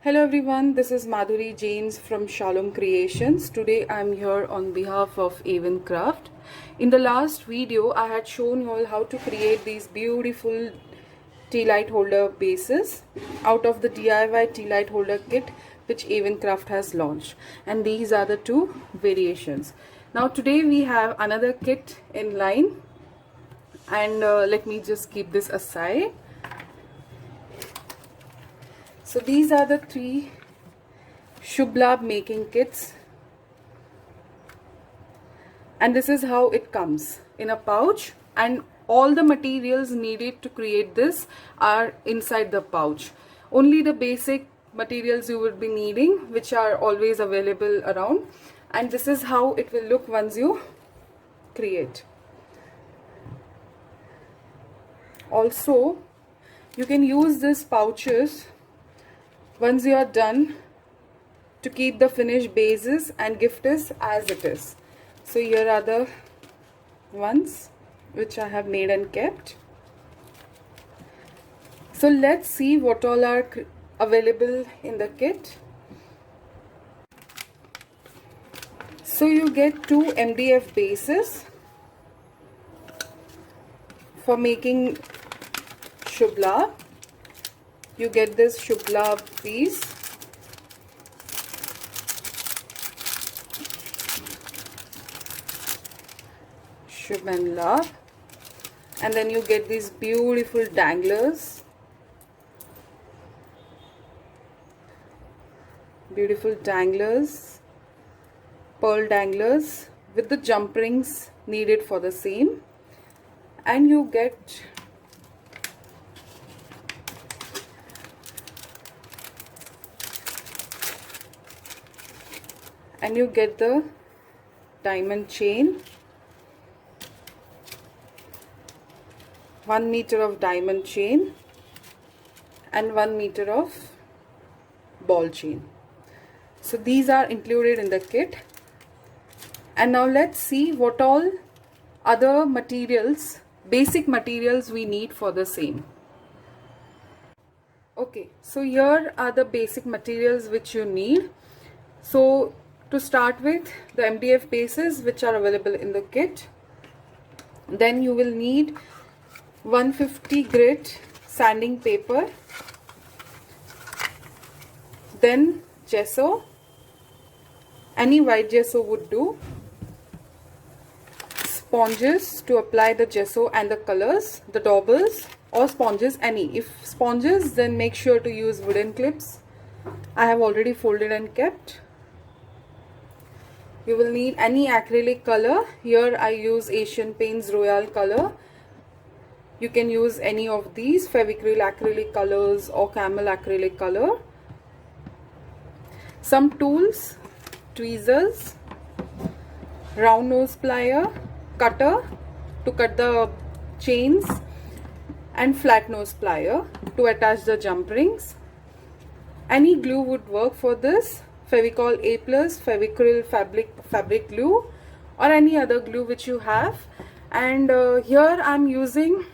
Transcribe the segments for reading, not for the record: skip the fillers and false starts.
Hello everyone, this is Madhuri James from Shalom Creations. Today I'm here on behalf of Avon Craft. In the last video, I had shown you all how to create these beautiful tea light holder bases out of the DIY tea light holder kit which Avon Craft has launched. And these are the two variations. Now today we have another kit in line, and let me just keep this aside. So these are the three Shubh Labh making kits, and this is how it comes in a pouch, and all the materials needed to create this are inside the pouch. Only the basic materials you would be needing, which are always available around, and this is how it will look once you create. Also, you can use these pouches once you are done to keep the finished bases and gift it as it is. So here are the ones which I have made and kept. So let's see what all are available in the kit. So you get two MDF bases for making Shubh Labh. You get this Shubh Labh piece, Shubh and Labh, and then you get these beautiful danglers, pearl danglers with the jump rings needed for the same, and you get the diamond chain, 1 meter of diamond chain and 1 meter of ball chain. So these are included in the kit. And now let's see what all other materials, basic materials we need for the same. Okay, so here are the basic materials which you need. So to start with, the MDF bases which are available in the kit. Then you will need 150 grit sanding paper, then gesso, any white gesso would do, sponges to apply the gesso and the colors, the daubers or sponges, any. If sponges, then make sure to use wooden clips. I have already folded and kept. You will need any acrylic color. Here I use Asian Paints Royal color. You can use any of these Fevicryl acrylic colors or camel acrylic color. Some tools, tweezers, round nose plier, cutter to cut the chains, and flat nose plier to attach the jump rings. Any glue would work for this. Fevicol A+, Fevicryl fabric glue, or any other glue which you have. And here I am using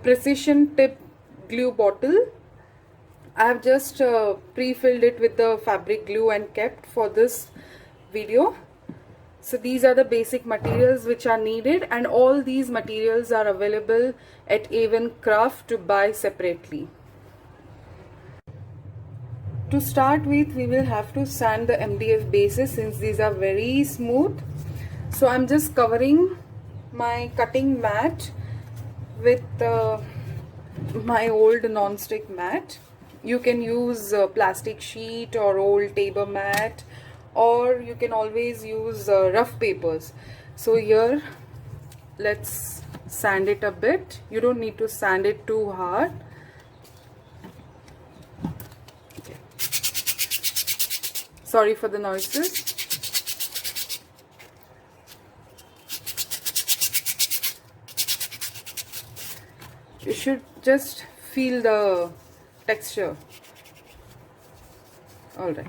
precision tip glue bottle. I have just pre-filled it with the fabric glue and kept for this video. So these are the basic materials which are needed, and all these materials are available at Avon Craft to buy separately. To start with, we will have to sand the MDF bases since these are very smooth. So I'm just covering my cutting mat with my old non-stick mat. You can use plastic sheet or old table mat, or you can always use rough papers. So here, let's sand it a bit. You don't need to sand it too hard. Sorry for the noises. You should just feel the texture. All right.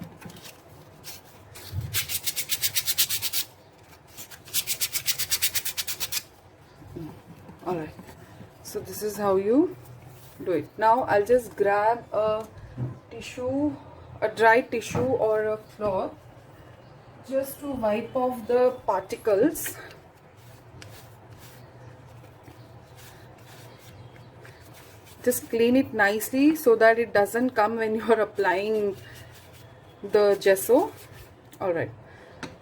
All right. So this is how you do it. Now I'll just grab a tissue, a dry tissue or a cloth, just to wipe off the particles. Just clean it nicely so that it doesn't come when you're applying the gesso. Alright,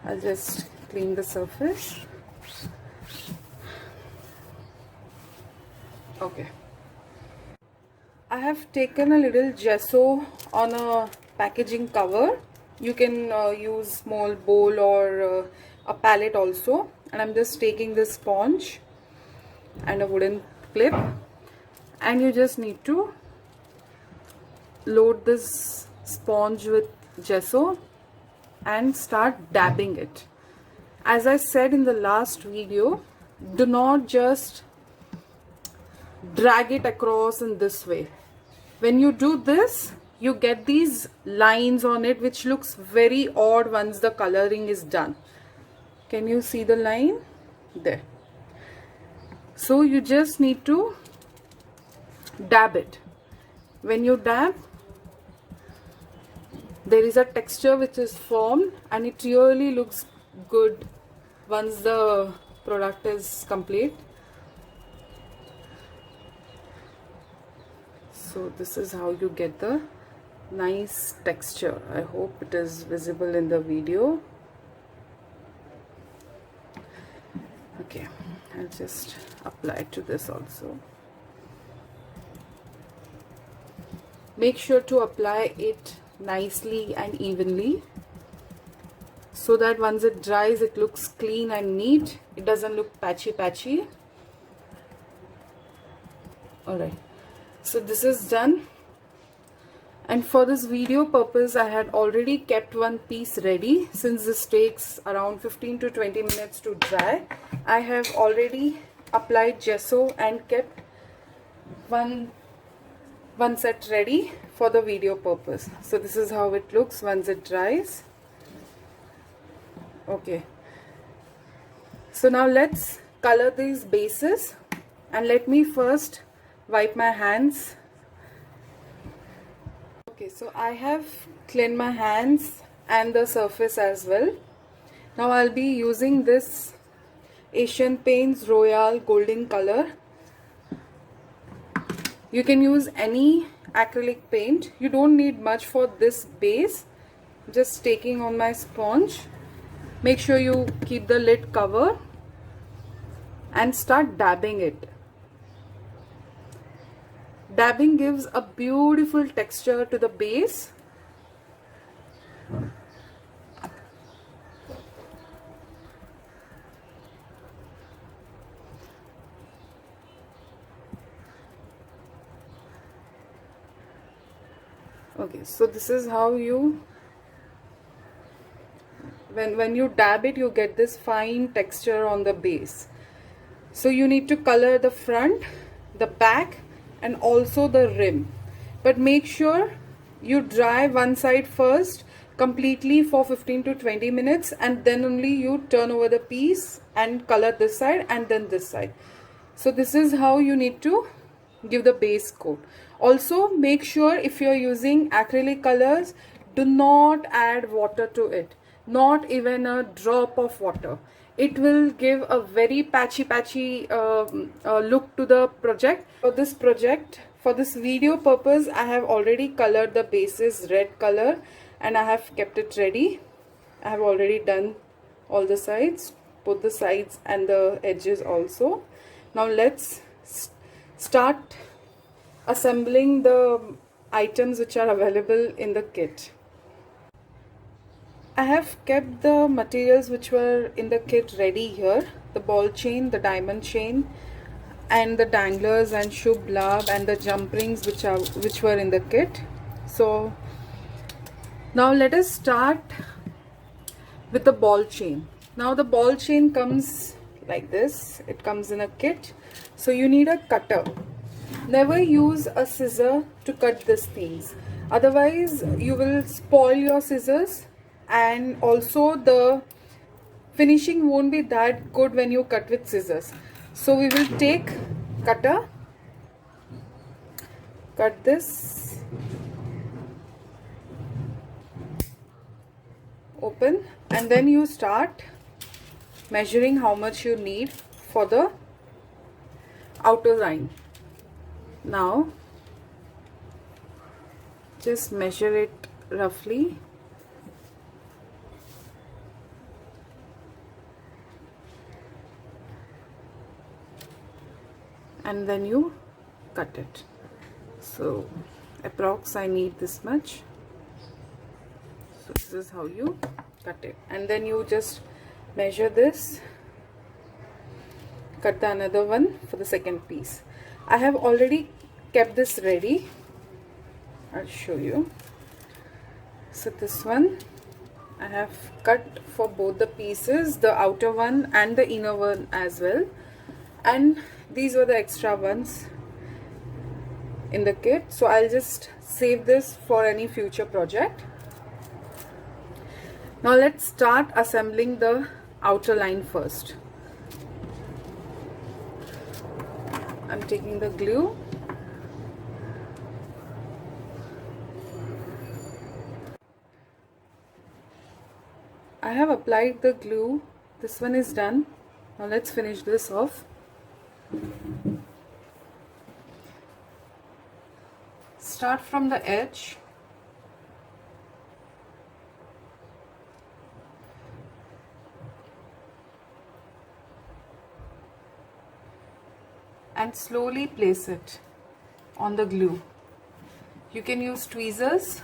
I'll just clean the surface. Okay. I have taken a little gesso on a packaging cover. You can use small bowl or a palette also. And I'm just taking this sponge and a wooden clip. And you just need to load this sponge with gesso and start dabbing it. As I said in the last video, do not just drag it across in this way. When you do this, you get these lines on it which looks very odd once the coloring is done. Can you see the line? There. So you just need to dab it. When you dab, there is a texture which is formed and it really looks good once the product is complete. So this is how you get the nice texture. I hope it is visible in the video. Okay, I'll just apply to this also. Make sure to apply it nicely and evenly so that once it dries it looks clean and neat. It doesn't look patchy. Alright, so this is done, and for this video purpose I had already kept one piece ready. Since this takes around 15 to 20 minutes to dry, I have already applied gesso and kept one set ready for the video purpose. So this is how it looks once it dries. Okay, so now let's color these bases, and let me first wipe my hands. Okay, so I have cleaned my hands and the surface as well. Now I'll be using this Asian Paints Royal Golden color. You can use any acrylic paint. You don't need much for this base. Just taking on my sponge. Make sure you keep the lid covered and start dabbing it. Dabbing gives a beautiful texture to the base. Okay, so this is how you, when you dab it, you get this fine texture on the base. So you need to color the front, the back, and also the rim. But make sure you dry one side first completely for 15 to 20 minutes, and then only you turn over the piece and color this side and then this side. So this is how you need to give the base coat. Also make sure if you're using acrylic colors, do not add water to it, not even a drop of water. It will give a very patchy look to the project. For this video purpose, I have already colored the bases red color and I have kept it ready. I have already done all the sides, both the sides and the edges also. Now let's start assembling the items which are available in the kit. I have kept the materials which were in the kit ready here. The ball chain, the diamond chain, and the danglers and Shubh Labh and the jump rings which were in the kit. So now let us start with the ball chain. Now the ball chain comes like this. It comes in a kit. So you need a cutter. Never use a scissor to cut these things. Otherwise you will spoil your scissors, and also the finishing won't be that good when you cut with scissors. So we will take cutter cut this open, and then you start measuring how much you need for the outer line. Now just measure it roughly, and then you cut it. So approx I need this much. So this is how you cut it, and then you just measure this, cut the another one for the second piece. I have already kept this ready. I'll show you. So this one I have cut for both the pieces, the outer one and the inner one as well, and these were the extra ones in the kit, so I'll just save this for any future project. Now let's start assembling the outer line first. I'm taking the glue. I have applied the glue. This one is done. Now let's finish this off. Start from the edge. And slowly place it on the glue. You can use tweezers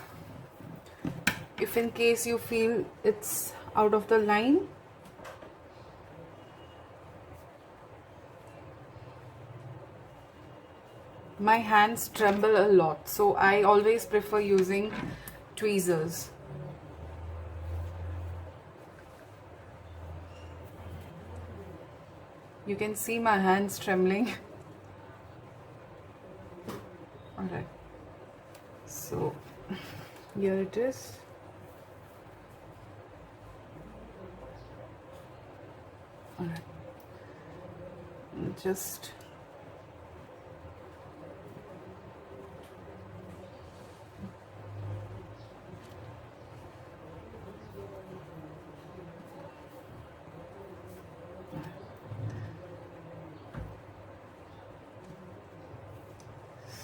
if in case you feel it's out of the line. My hands tremble a lot, so I always prefer using tweezers. You can see my hands trembling. Alright, so here it is. Alright, just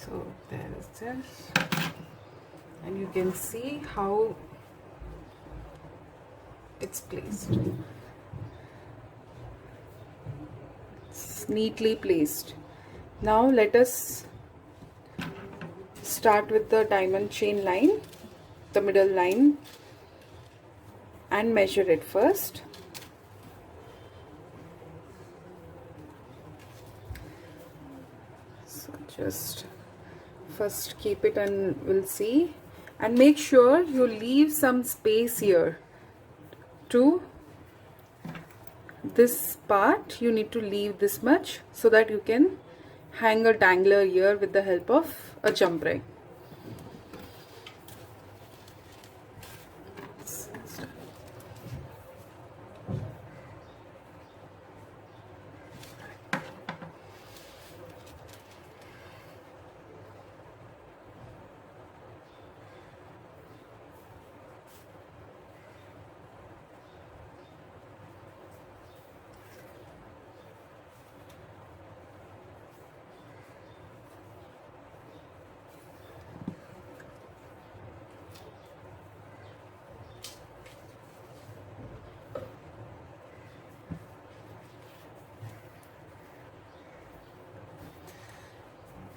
so there is this, and you can see how it's placed. It's neatly placed. Now let us start with the diamond chain line, the middle line, and measure it first. So just first keep it and we'll see, and make sure you leave some space here to this part. You need to leave this much so that you can hang a dangler here with the help of a jump ring.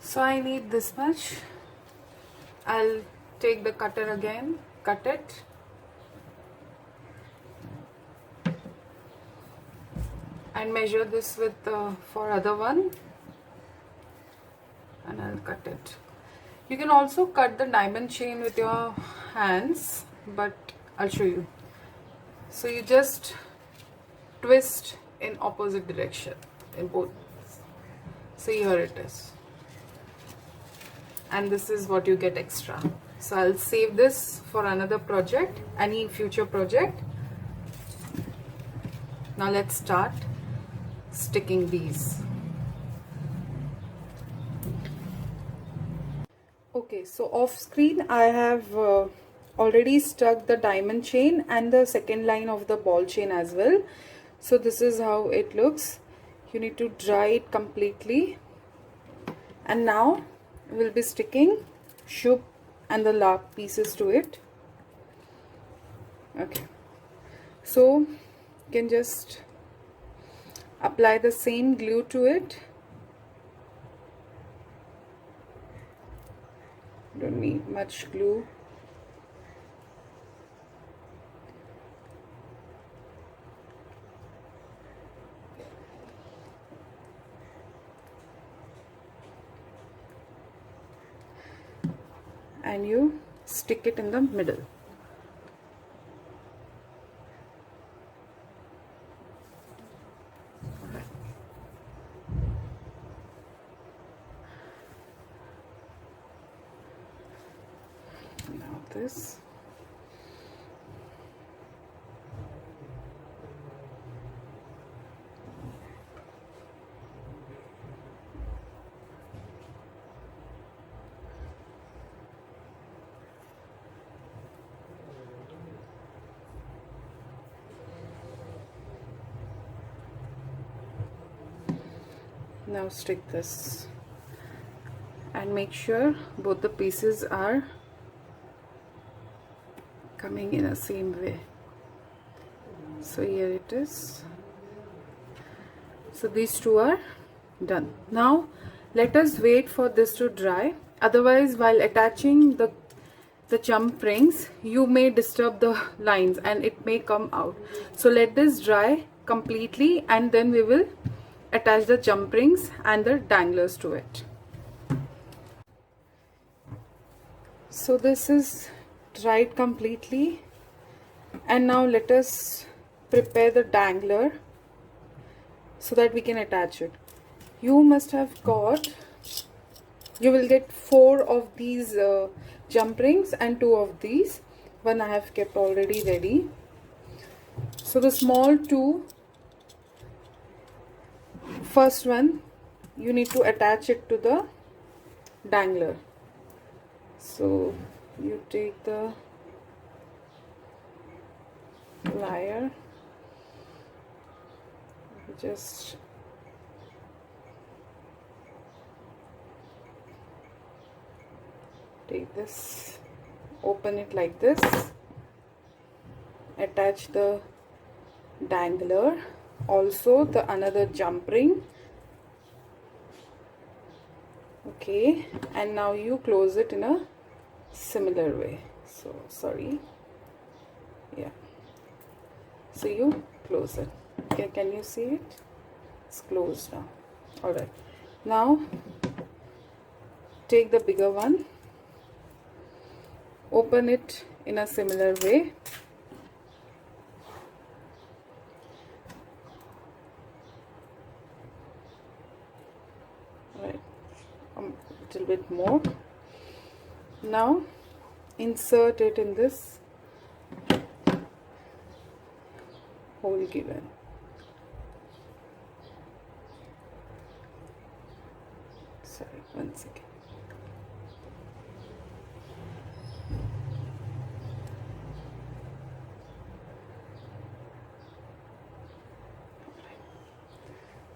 So I need this much. I'll take the cutter again, cut it, and measure this with the for other one, and I'll cut it. You can also cut the diamond chain with your hands, but I'll show you. So you just twist in opposite direction in both. See, here it is. And this is what you get extra. So I'll save this for another project, any future project. Now let's start sticking these. Okay, so off screen I have already stuck the diamond chain and the second line of the ball chain as well. So this is how it looks. You need to dry it completely. And now we'll be sticking Shubh and the Labh pieces to it. Okay, so you can just apply the same glue to it. Don't need much glue. And you stick it in the middle. Now this. Now stick this and make sure both the pieces are coming in the same way. So here it is. So these two are done. Now let us wait for this to dry. Otherwise, while attaching the jump rings, you may disturb the lines and it may come out. So let this dry completely and then we will attach the jump rings and the danglers to it. So this is dried completely, and now let us prepare the dangler so that we can attach it. You must have got, you will get 4 of these jump rings and 2 of these. One I have kept already ready. So the small 2, first one, you need to attach it to the dangler. So you take the wire, just take this, open it like this, attach the dangler, also the another jump ring. Okay, and now you close it in a similar way. So sorry, yeah, so you close it. Okay, can you see it? It's closed now. Alright, now take the bigger one, open it in a similar way, right, a little bit more. Now insert it in this hole given. Sorry, one second.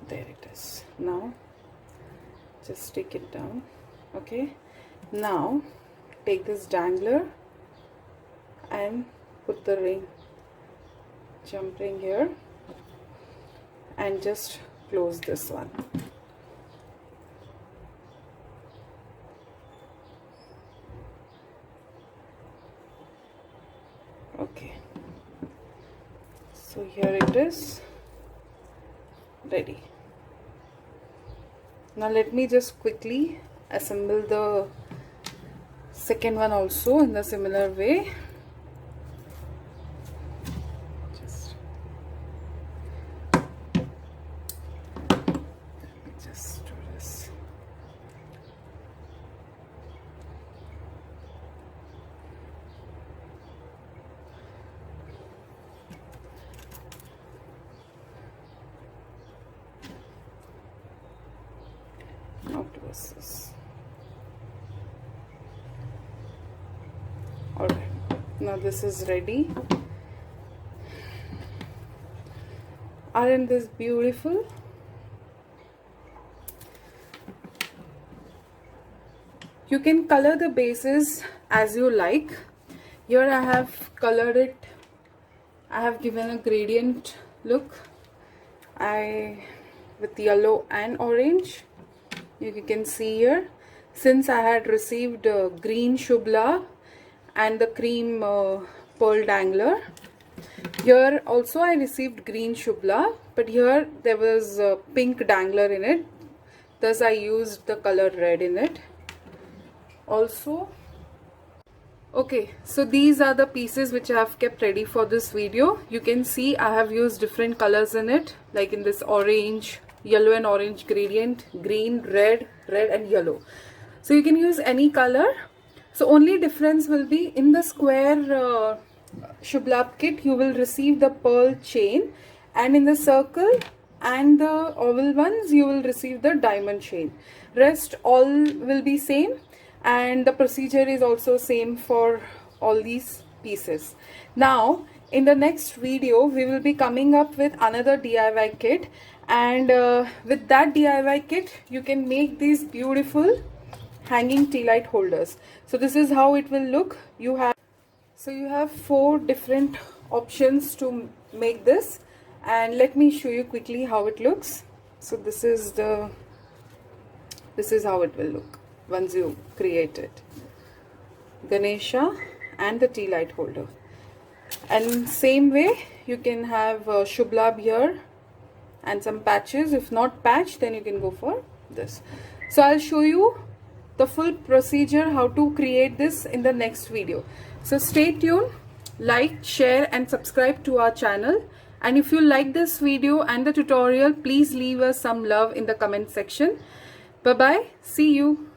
There it is. Now just stick it down. Okay, now take this dangler and put the ring, jump ring here, and just close this one. Okay, so here it is ready. Now let me just quickly assemble the second one also in the similar way. Just do this. Now twist this. Now this is ready. Aren't this beautiful? You can color the bases as you like. Here I have colored it. I have given a gradient look. With yellow and orange. You can see here. Since I had received green Shubh Labh and the cream pearl dangler. Here also I received green Shubh Labh, but here there was a pink dangler in it. Thus I used the color red in it. Also, okay, so these are the pieces which I have kept ready for this video. You can see I have used different colors in it, like in this orange, yellow and orange gradient, green, red and yellow. So you can use any color. So only difference will be in the square Shubh Labh kit you will receive the pearl chain, and in the circle and the oval ones you will receive the diamond chain. Rest all will be same, and the procedure is also same for all these pieces. Now in the next video we will be coming up with another DIY kit, and with that DIY kit you can make these beautiful hanging tea light holders. So this is how it will look. You have 4 different options to make this, and let me show you quickly how it looks. So this is how it will look once you create it. Ganesha and the tea light holder. And same way you can have Shubh Labh here and some patches. If not patch, then you can go for this. So I'll show you the full procedure how to create this in the next video. So stay tuned, like, share and subscribe to our channel. And if you like this video and the tutorial, please leave us some love in the comment section. Bye bye. See you.